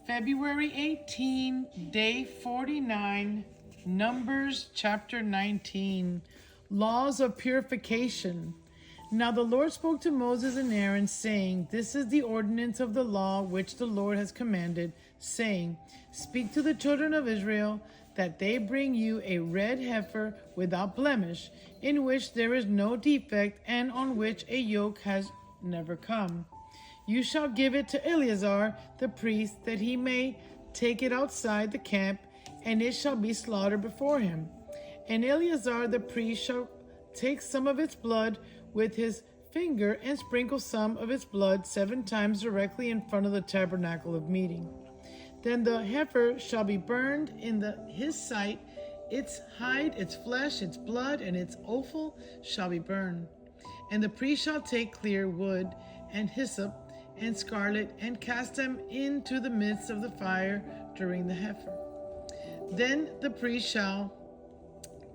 February 18, day 49, Numbers chapter 19, Laws of Purification. Now the Lord spoke to Moses and Aaron, saying, This is the ordinance of the law which the Lord has commanded, saying, Speak to the children of Israel, that they bring you a red heifer without blemish, in which there is no defect, and on which a yoke has never come. You shall give it to Eleazar the priest, that he may take it outside the camp, and it shall be slaughtered before him. And Eleazar the priest shall take some of its blood with his finger and sprinkle some of its blood 7 times directly in front of the tabernacle of meeting. Then the heifer shall be burned in his sight, its hide, its flesh, its blood, and its offal shall be burned. And the priest shall take clear wood and hyssop and scarlet, and cast them into the midst of the fire during the heifer. Then the priest shall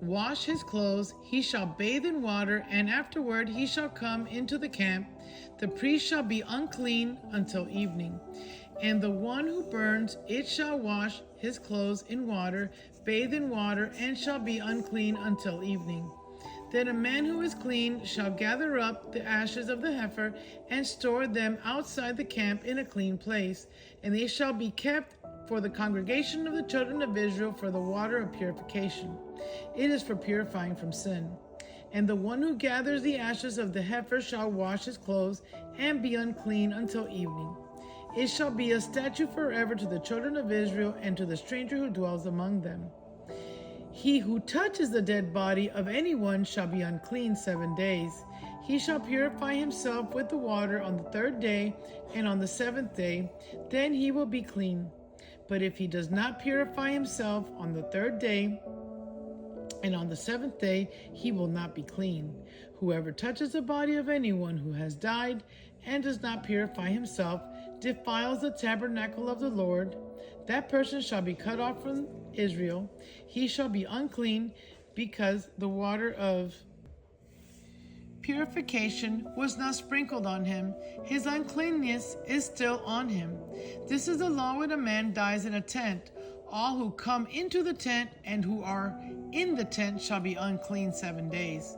wash his clothes, he shall bathe in water, and afterward he shall come into the camp. The priest shall be unclean until evening. And the one who burns it shall wash his clothes in water, bathe in water, and shall be unclean until evening. Then a man who is clean shall gather up the ashes of the heifer and store them outside the camp in a clean place, and they shall be kept for the congregation of the children of Israel for the water of purification. It is for purifying from sin. And the one who gathers the ashes of the heifer shall wash his clothes and be unclean until evening. It shall be a statute forever to the children of Israel and to the stranger who dwells among them. He who touches the dead body of anyone shall be unclean 7 days. He shall purify himself with the water on the 3rd day, and on the 7th day, then he will be clean. But if he does not purify himself on the 3rd day, and on the 7th day, he will not be clean. Whoever touches the body of anyone who has died and does not purify himself defiles the tabernacle of the Lord. That person shall be cut off from Israel. He shall be unclean, because the water of purification was not sprinkled on him. His uncleanness is still on him. This is the law when a man dies in a tent. All who come into the tent and who are in the tent shall be unclean 7 days.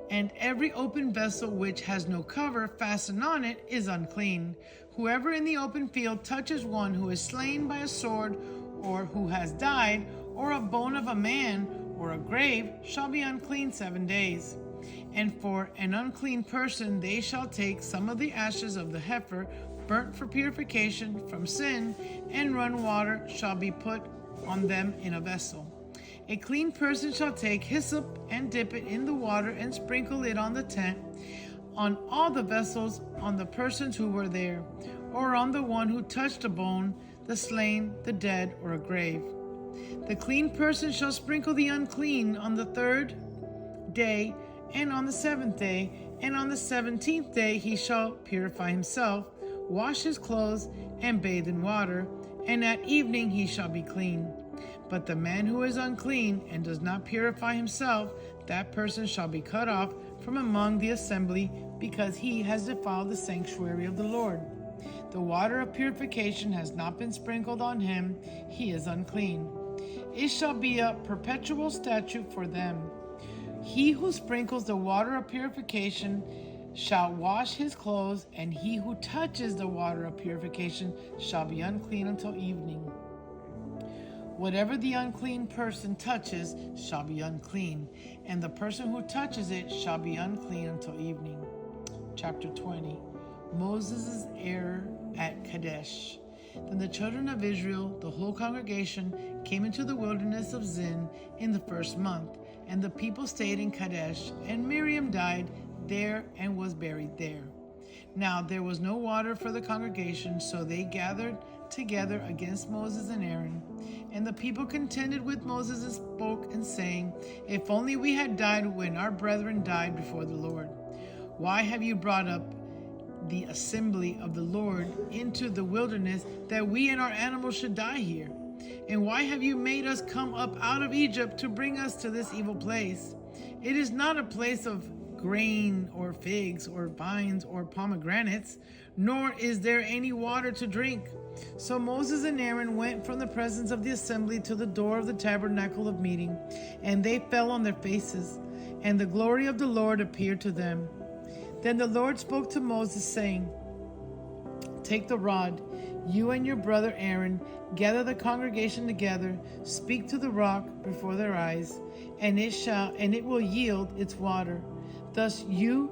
And every open vessel which has no cover fastened on it is unclean. Whoever in the open field touches one who is slain by a sword, or who has died, or a bone of a man, or a grave, shall be unclean 7 days. And for an unclean person they shall take some of the ashes of the heifer, burnt for purification from sin, and run water shall be put on them in a vessel. A clean person shall take hyssop and dip it in the water and sprinkle it on the tent, on all the vessels, on the persons who were there, or on the one who touched a bone, the slain, the dead, or a grave. The clean person shall sprinkle the unclean on the 3rd day, and on the 7th day, and on the 17th day he shall purify himself, wash his clothes, and bathe in water, and at evening he shall be clean. But the man who is unclean and does not purify himself, that person shall be cut off from among the assembly, because he has defiled the sanctuary of the Lord. The water of purification has not been sprinkled on him, he is unclean. It shall be a perpetual statute for them. He who sprinkles the water of purification shall wash his clothes, and he who touches the water of purification shall be unclean until evening. Whatever the unclean person touches shall be unclean, and the person who touches it shall be unclean until evening. Chapter 20. Moses' error at Kadesh. Then the children of Israel, the whole congregation, came into the wilderness of Zin in the 1st month, and the people stayed in Kadesh, and Miriam died there and was buried there. Now there was no water for the congregation, so they gathered together against Moses and Aaron. And the people contended with Moses and spoke, and saying, If only we had died when our brethren died before the Lord. Why have you brought up the assembly of the Lord into the wilderness, that we and our animals should die here? And why have you made us come up out of Egypt to bring us to this evil place? It is not a place of grain or figs or vines or pomegranates, nor is there any water to drink. So Moses and Aaron went from the presence of the assembly to the door of the tabernacle of meeting, and they fell on their faces, and the glory of the Lord appeared to them. Then the Lord spoke to Moses, saying, "Take the rod, you and your brother Aaron, gather the congregation together, speak to the rock before their eyes, and it will yield its water. Thus you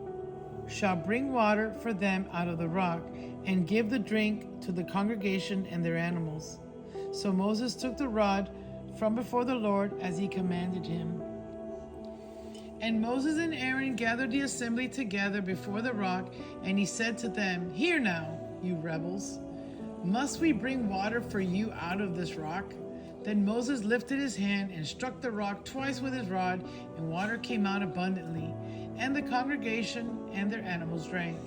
shall bring water for them out of the rock, and give the drink to the congregation and their animals." So Moses took the rod from before the Lord as he commanded him. And Moses and Aaron gathered the assembly together before the rock, and he said to them, "Hear now, you rebels. Must we bring water for you out of this rock?" Then Moses lifted his hand and struck the rock twice with his rod, and water came out abundantly, and the congregation and their animals drank.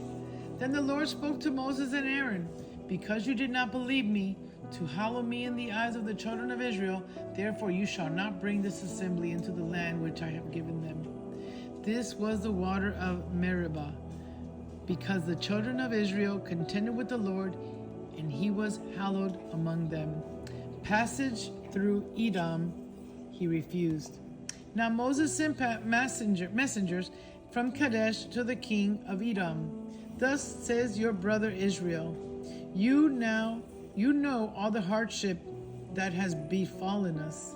Then the Lord spoke to Moses and Aaron, "Because you did not believe me, to hallow me in the eyes of the children of Israel, therefore you shall not bring this assembly into the land which I have given them." This was the water of Meribah, because the children of Israel contended with the Lord, and he was hallowed among them. Passage through Edom he refused. Now Moses sent messengers from Kadesh to the king of Edom. "Thus says your brother Israel, you know all the hardship that has befallen us,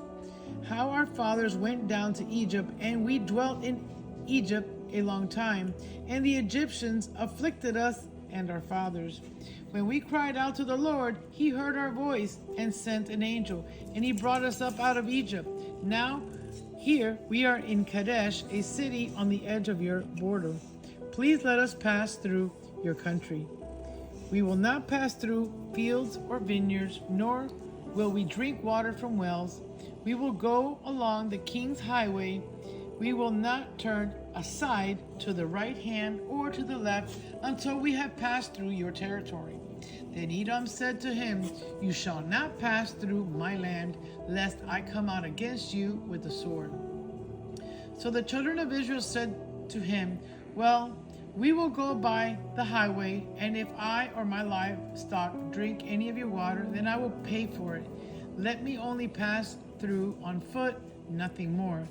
how our fathers went down to Egypt, and we dwelt in Egypt a long time, and the Egyptians afflicted us and our fathers. When we cried out to the Lord, he heard our voice and sent an angel, and he brought us up out of Egypt. Now here we are in Kadesh, a city on the edge of your border. Please let us pass through your country. We will not pass through fields or vineyards, nor will we drink water from wells. We will go along the king's highway. We will not turn aside to the right hand or to the left until we have passed through your territory." Then Edom said to him, "You shall not pass through my land, lest I come out against you with the sword." So the children of Israel said to him, "Well, we will go by the highway, and if I or my livestock drink any of your water, then I will pay for it. Let me only pass through on foot, nothing more."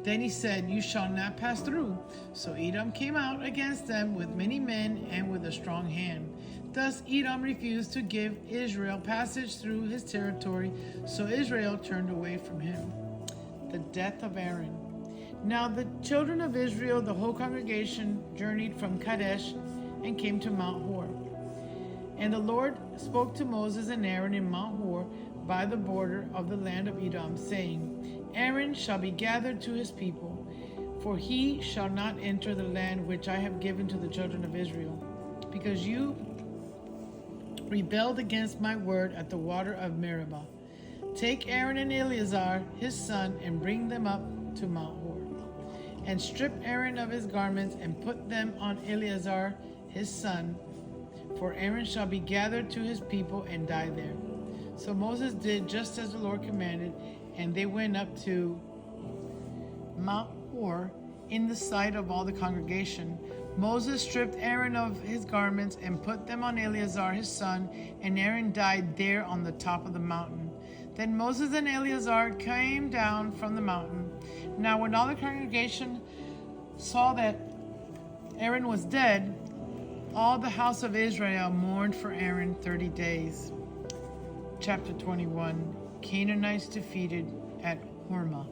Then he said, "You shall not pass through." So Edom came out against them with many men and with a strong hand. Thus Edom refused to give Israel passage through his territory, so Israel turned away from him. The death of Aaron. Now the children of Israel, the whole congregation, journeyed from Kadesh and came to Mount Hor. And the Lord spoke to Moses and Aaron in Mount Hor by the border of the land of Edom, saying, "Aaron shall be gathered to his people, for he shall not enter the land which I have given to the children of Israel, because you rebelled against my word at the water of Meribah. Take Aaron and Eleazar his son and bring them up to Mount Hor, and strip Aaron of his garments and put them on Eleazar his son, for Aaron shall be gathered to his people and die there." So Moses did just as the Lord commanded, and they went up to Mount Hor in the sight of all the congregation. Moses stripped Aaron of his garments and put them on Eleazar his son, and Aaron died there on the top of the mountain. Then Moses and Eleazar came down from the mountain. Now when all the congregation saw that Aaron was dead, all the house of Israel mourned for Aaron 30 days. Chapter 21. Canaanites defeated at Hormah.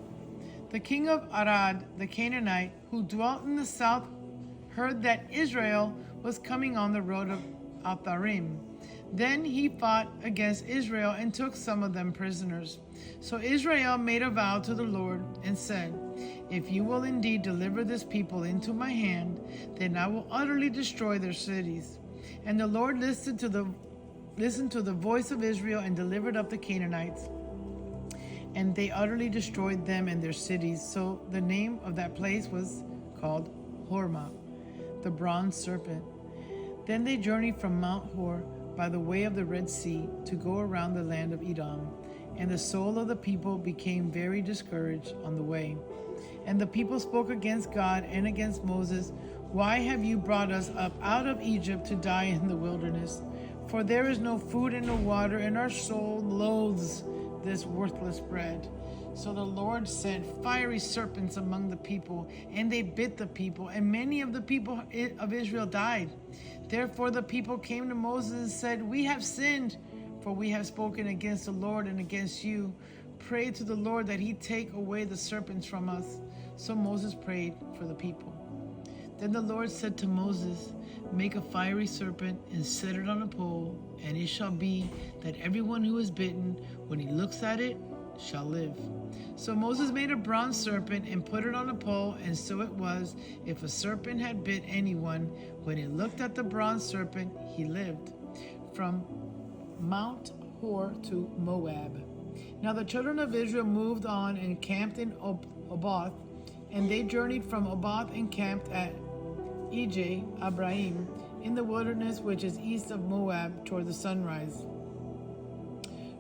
The king of Arad, the Canaanite, who dwelt in the south, heard that Israel was coming on the road of Atharim. Then he fought against Israel and took some of them prisoners. So Israel made a vow to the Lord and said, "If you will indeed deliver this people into my hand, then I will utterly destroy their cities." And the Lord listened to the voice of Israel and delivered up the Canaanites. And they utterly destroyed them and their cities. So the name of that place was called Hormah, the bronze serpent. Then they journeyed from Mount Hor by the way of the Red Sea to go around the land of Edom. And the soul of the people became very discouraged on the way. And the people spoke against God and against Moses, "Why have you brought us up out of Egypt to die in the wilderness? For there is no food and no water, and our soul loathes this worthless bread. So the Lord sent fiery serpents among the people, and they bit the people, and many of the people of Israel died. Therefore the people came to Moses and said, We have sinned, for we have spoken against the Lord and against you. Pray to the Lord that he take away the serpents from us. So Moses prayed for the people. Then the Lord said to Moses, Make a fiery serpent and set it on a pole, and it shall be that everyone who is bitten, when he looks at it, shall live. So Moses made a bronze serpent and put it on a pole, and so it was, if a serpent had bit anyone, when he looked at the bronze serpent, he lived. From Mount Hor to Moab. Now the children of Israel moved on and camped in Oboth, and they journeyed from Oboth and camped at Ije Abrahim in the wilderness which is east of Moab toward the sunrise.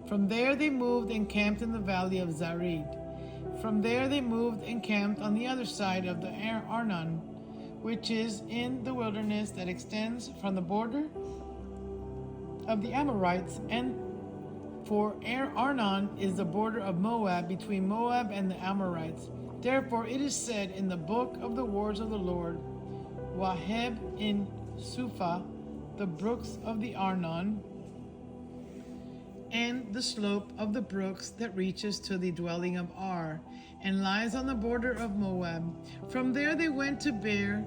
From there they moved and camped in the valley of Zarid. From there they moved and camped on the other side of the Arnon, which is in the wilderness that extends from the border of the Amorites, and for Arnon is the border of Moab, between Moab and the Amorites. Therefore it is said in the book of the words of the Lord, Waheb in Suphah, the brooks of the Arnon, and the slope of the brooks that reaches to the dwelling of Ar, and lies on the border of Moab. From there they went to Beer,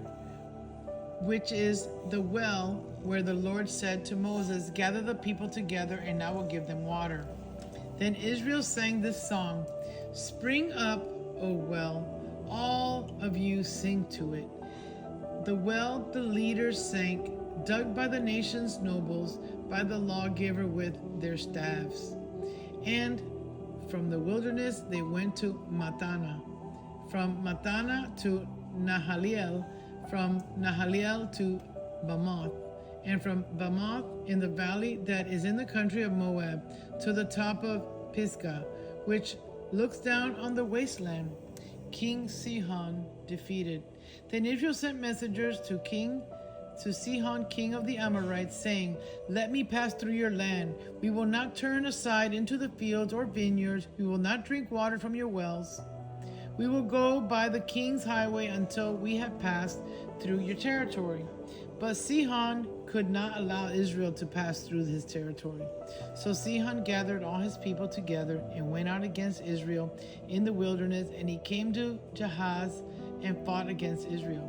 which is the well where the Lord said to Moses, Gather the people together, and I will give them water. Then Israel sang this song, Spring up, O well, all of you sing to it. The well the leaders sank, dug by the nation's nobles, by the lawgiver with their staffs. And from the wilderness they went to Matana, from Matana to Nahaliel, from Nahaliel to Bamoth, and from Bamoth in the valley that is in the country of Moab, to the top of Pisgah, which looks down on the wasteland. King Sihon defeated. Then Israel sent messengers to Sihon, king of the Amorites, saying, Let me pass through your land. We will not turn aside into the fields or vineyards. We will not drink water from your wells. We will go by the king's highway until we have passed through your territory. But Sihon could not allow Israel to pass through his territory. So Sihon gathered all his people together and went out against Israel in the wilderness, and he came to Jahaz and fought against Israel.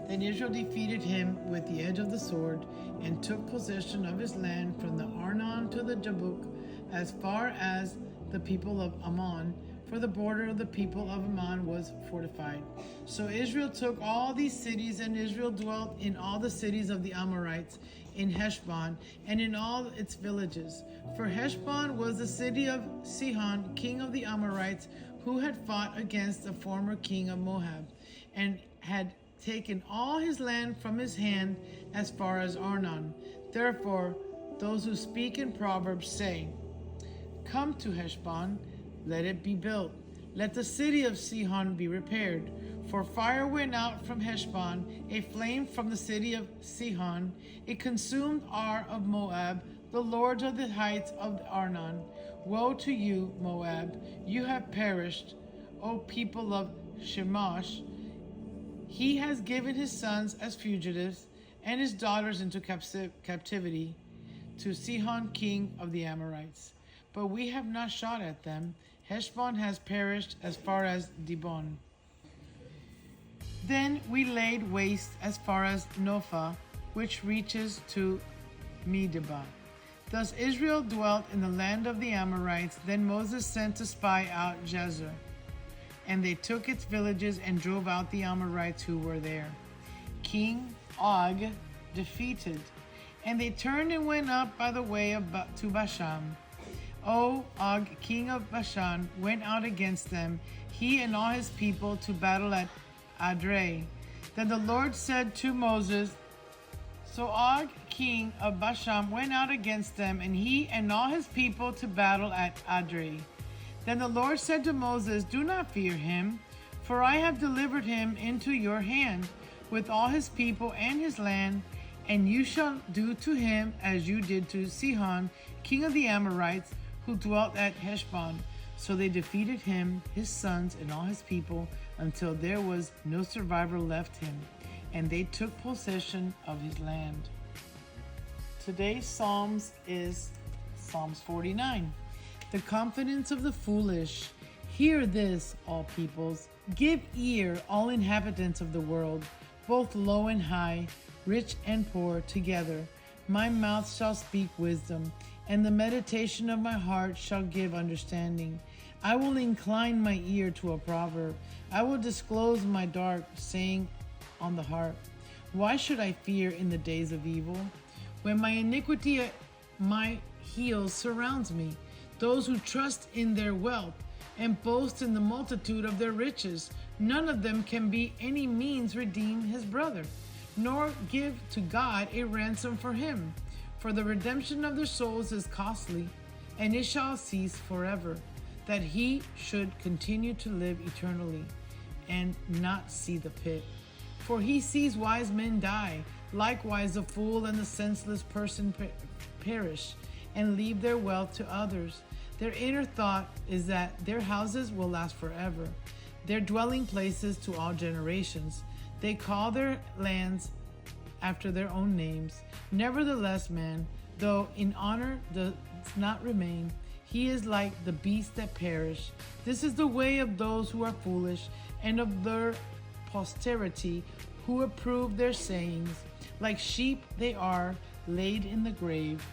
Then Israel defeated him with the edge of the sword and took possession of his land from the Arnon to the Jabbok, as far as the people of Ammon, for the border of the people of Ammon was fortified. So Israel took all these cities, and Israel dwelt in all the cities of the Amorites, in Heshbon, and in all its villages. For Heshbon was the city of Sihon, king of the Amorites, who had fought against the former king of Moab, and had taken all his land from his hand as far as Arnon. Therefore, those who speak in Proverbs say, Come to Heshbon, let it be built. Let the city of Sihon be repaired. For fire went out from Heshbon, a flame from the city of Sihon. It consumed Ar of Moab, the lords of the heights of Arnon. Woe to you, Moab! You have perished, O people of Shemash. He has given his sons as fugitives and his daughters into captivity to Sihon, king of the Amorites. But we have not shot at them. Heshbon has perished as far as Dibon. Then we laid waste as far as Nophah, which reaches to Medeba. Thus Israel dwelt in the land of the Amorites. Then Moses sent to spy out Jazer, and they took its villages and drove out the Amorites who were there. King Og defeated, and they turned and went up by the way to Bashan. Og, king of Bashan, went out against them, he and all his people, to battle at Adrei. Then the Lord said to Moses, So Og, king of Bashan, went out against them, and he and all his people, to battle at Adrei. Then the Lord said to Moses, Do not fear him, for I have delivered him into your hand, with all his people and his land, And you shall do to him as you did to Sihon, king of the Amorites, who dwelt at Heshbon. So they defeated him, his sons, and all his people, until there was no survivor left him, and they took possession of his land. Today's Psalms is Psalms 49. The confidence of the foolish. Hear this, all peoples. Give ear, all inhabitants of the world, both low and high, rich and poor, together. My mouth shall speak wisdom, and the meditation of my heart shall give understanding. I will incline my ear to a proverb. I will disclose my dark saying on the heart. Why should I fear in the days of evil, when my iniquity at my heels surrounds me? Those who trust in their wealth and boast in the multitude of their riches, none of them can by any means redeem his brother, nor give to God a ransom for him. For the redemption of their souls is costly, and it shall cease forever, that he should continue to live eternally, and not see the pit. For he sees wise men die, likewise the fool and the senseless person perish, and leave their wealth to others. Their inner thought is that their houses will last forever, their dwelling places to all generations. They call their lands after their own names. Nevertheless, man, though in honor does not remain, he is like the beasts that perish. This is the way of those who are foolish, and of their posterity who approve their sayings. Like sheep they are laid in the grave.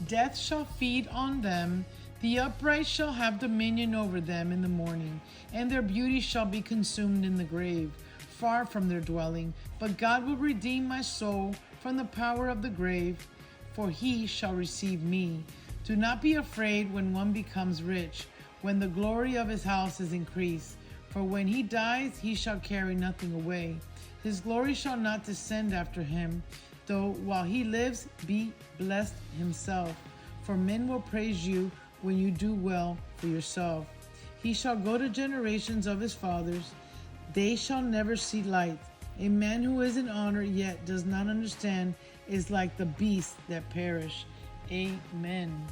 Death shall feed on them. The upright shall have dominion over them in the morning, and their beauty shall be consumed in the grave, far from their dwelling. But God will redeem my soul from the power of the grave, for he shall receive me. Do not be afraid when one becomes rich, when the glory of his house is increased. For when he dies, he shall carry nothing away. His glory shall not descend after him, though while he lives be blessed himself. For men will praise you when you do well for yourself. He shall go to generations of his fathers. They shall never see light. A man who is in honor yet does not understand is like the beasts that perish. Amen.